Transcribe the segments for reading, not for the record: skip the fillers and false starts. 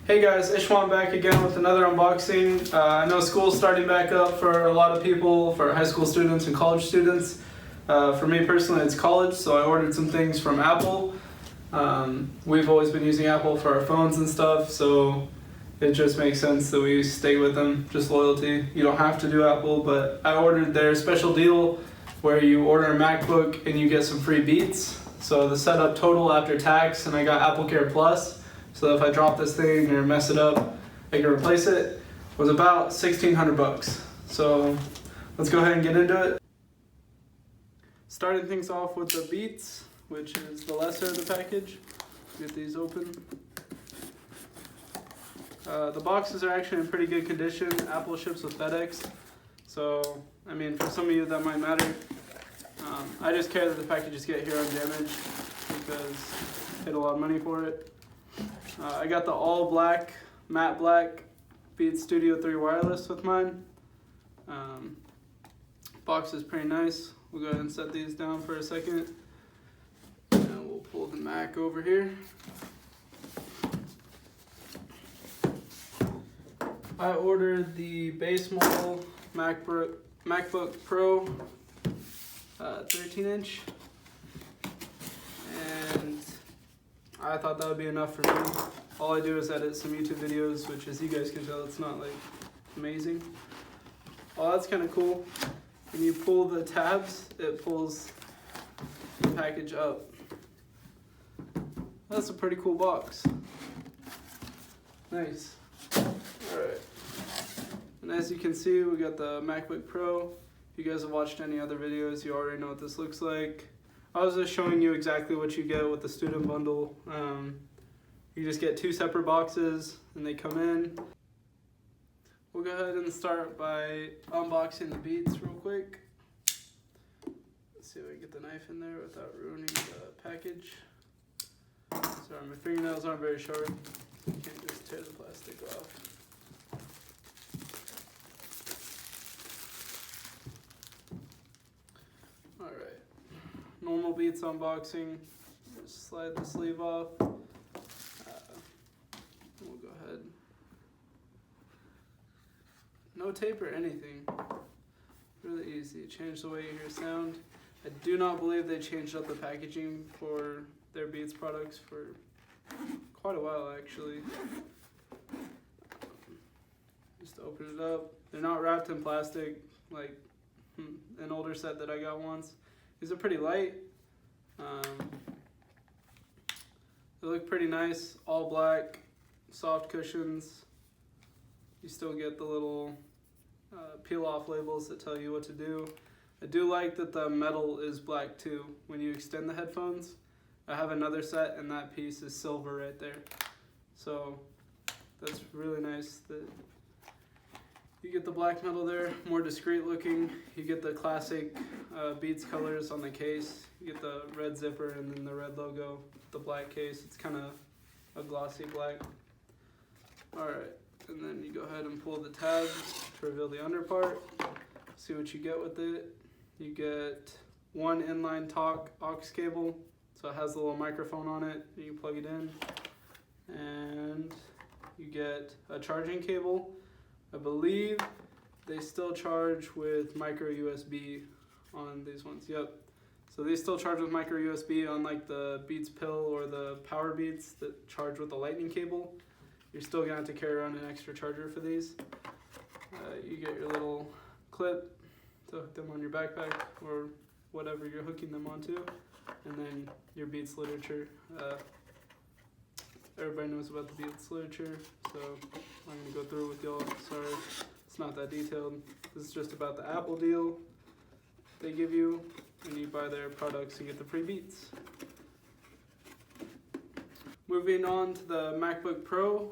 Hey guys, Ishwan back again with another unboxing. I know school's starting back up for a lot of people, for high school students and college students. For me personally, it's college, so I ordered some things from Apple. We've always been using Apple for our phones and stuff, so it just makes sense that we stay with them, just loyalty. You don't have to do Apple, but I ordered their special deal where you order a MacBook and you get some free Beats. So the setup total after tax, and I got Apple Care Plus. So if I drop this thing or mess it up, I can replace it, was about $1,600. So let's go ahead and get into it. Starting things off with the Beats, which is the lesser of the package. Get these open. The boxes are actually in pretty good condition. Apple ships with FedEx. So, I mean, for some of you that might matter. I just care that the packages get here undamaged because I paid a lot of money for it. I got the all black, matte black Beats Studio 3 wireless with mine. Box is pretty nice. We'll go ahead and set these down for a second. And we'll pull the Mac over here. I ordered the base model MacBook Pro 13-inch. And I thought that would be enough for me. All I do is edit some YouTube videos, which as you guys can tell, it's not like amazing. Oh, that's kind of cool. When you pull the tabs, it pulls the package up. That's a pretty cool box. Nice. Alright. And as you can see, we got the MacBook Pro. If you guys have watched any other videos, you already know what this looks like. I was just showing you exactly what you get with the student bundle. You just get two separate boxes and they come in. We'll go ahead and start by unboxing the Beats real quick. Let's see if I can get the knife in there without ruining the package. Sorry, my fingernails aren't very sharp. You can't just tear the plastic off. Alright. Normal Beats unboxing. Just slide the sleeve off. We'll go ahead. No tape or anything. Really easy. Change the way you hear sound. I do not believe they changed up the packaging for their Beats products for quite a while actually. Just open it up. They're not wrapped in plastic like an older set that I got once. These are pretty light. They look pretty nice, all black, soft cushions. You still get the little peel off labels that tell you what to do. I do like that the metal is black too when you extend the headphones. I have another set and that piece is silver right there. So that's really nice that you get the black metal there, more discreet looking. You get the classic Beats colors on the case. You get the red zipper and then the red logo, the black case. It's kind of a glossy black. Alright, and then you go ahead and pull the tab to reveal the under part. See what you get with it. You get one inline talk aux cable, so it has a little microphone on it. You plug it in, and you get a charging cable. I believe they still charge with micro USB on these ones. Yep. So they still charge with micro USB, unlike the Beats Pill or the Power Beats that charge with the lightning cable. You're still gonna have to carry around an extra charger for these. You get your little clip to hook them on your backpack or whatever you're hooking them onto, and then your Beats literature. Everybody knows about the Beats literature, so I'm gonna go through it with y'all. Sorry, it's not that detailed. This is just about the Apple deal they give you when you buy their products and get the free Beats. Moving on to the MacBook Pro.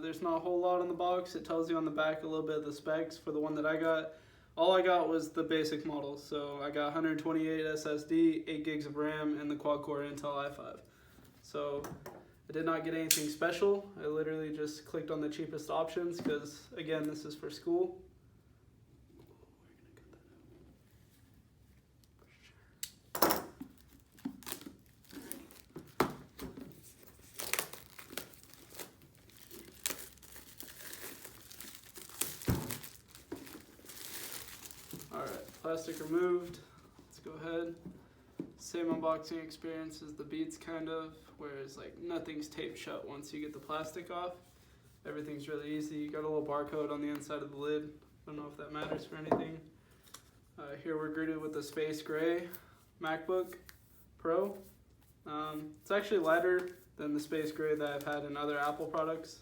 There's not a whole lot on the box. It tells you on the back a little bit of the specs for the one that I got. All I got was the basic model. So I got 128 SSD, 8 gigs of RAM, and the quad-core Intel i5. So I did not get anything special. I literally just clicked on the cheapest options because, again, this is for school. plastic removed. Let's go ahead. Same unboxing experience as the Beats kind of, whereas like nothing's taped shut once you get the plastic off. Everything's really easy. You got a little barcode on the inside of the lid. I don't know if that matters for anything. Here we're greeted with the space gray MacBook Pro. It's actually lighter than the space gray that I've had in other Apple products.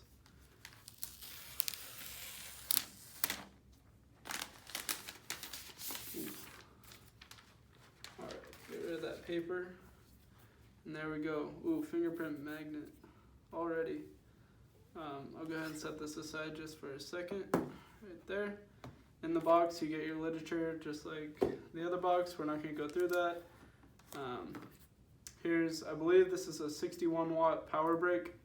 Alright, get rid of that paper. And there we go. Ooh, fingerprint magnet already. I'll go ahead and set this aside just for a second. Right there. In the box you get your literature just like the other box. We're not going to go through that. I believe this is a 61 watt power brick.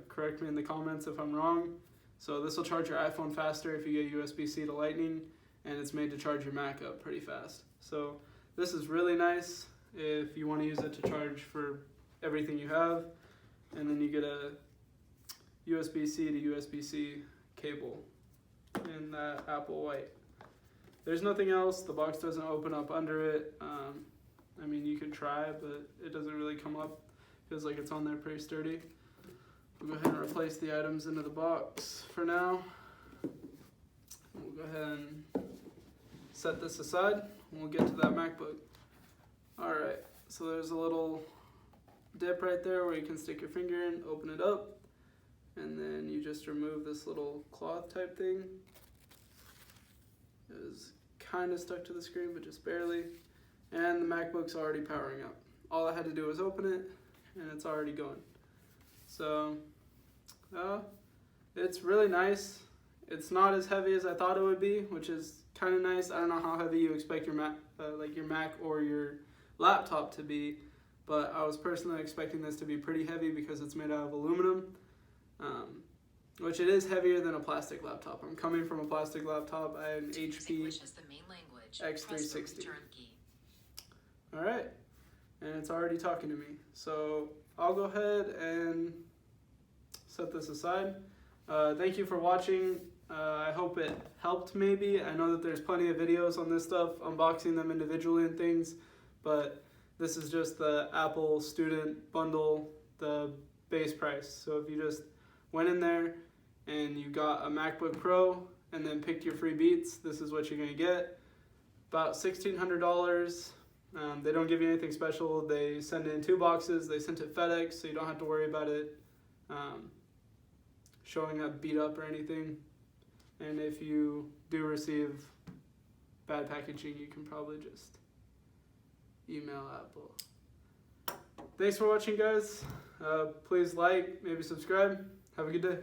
Correct me in the comments if I'm wrong. So this will charge your iPhone faster if you get USB-C to Lightning, and it's made to charge your Mac up pretty fast. So this is really nice if you want to use it to charge for everything you have. And then you get a USB-C to USB-C cable in that Apple White. There's nothing else. The box doesn't open up under it. I mean, you could try, but it doesn't really come up. Feels like it's on there pretty sturdy. We'll go ahead and replace the items into the box for now. We'll go ahead and set this aside, and we'll get to that MacBook. Alright, so there's a little dip right there where you can stick your finger in, open it up, and then you just remove this little cloth type thing. It was kind of stuck to the screen, but just barely. And the MacBook's already powering up. All I had to do was open it, and it's already going. So, it's really nice. It's not as heavy as I thought it would be, which is kind of nice. I don't know how heavy you expect your Mac, or your laptop to be, but I was personally expecting this to be pretty heavy because it's made out of aluminum, which it is heavier than a plastic laptop. I'm coming from a plastic laptop. I had an HP X360. Alright, and it's already talking to me. So I'll go ahead and set this aside. Thank you for watching. I hope it helped maybe. I know that there's plenty of videos on this stuff, unboxing them individually and things, but this is just the Apple student bundle, the base price. So if you just went in there and you got a MacBook Pro and then picked your free Beats, this is what you're going to get. About $1,600. They don't give you anything special. They send it in 2 boxes. They sent it FedEx, so you don't have to worry about it showing up beat up or anything. And if you do receive bad packaging, you can probably just email Apple. Thanks for watching, guys. Please like, maybe subscribe. Have a good day.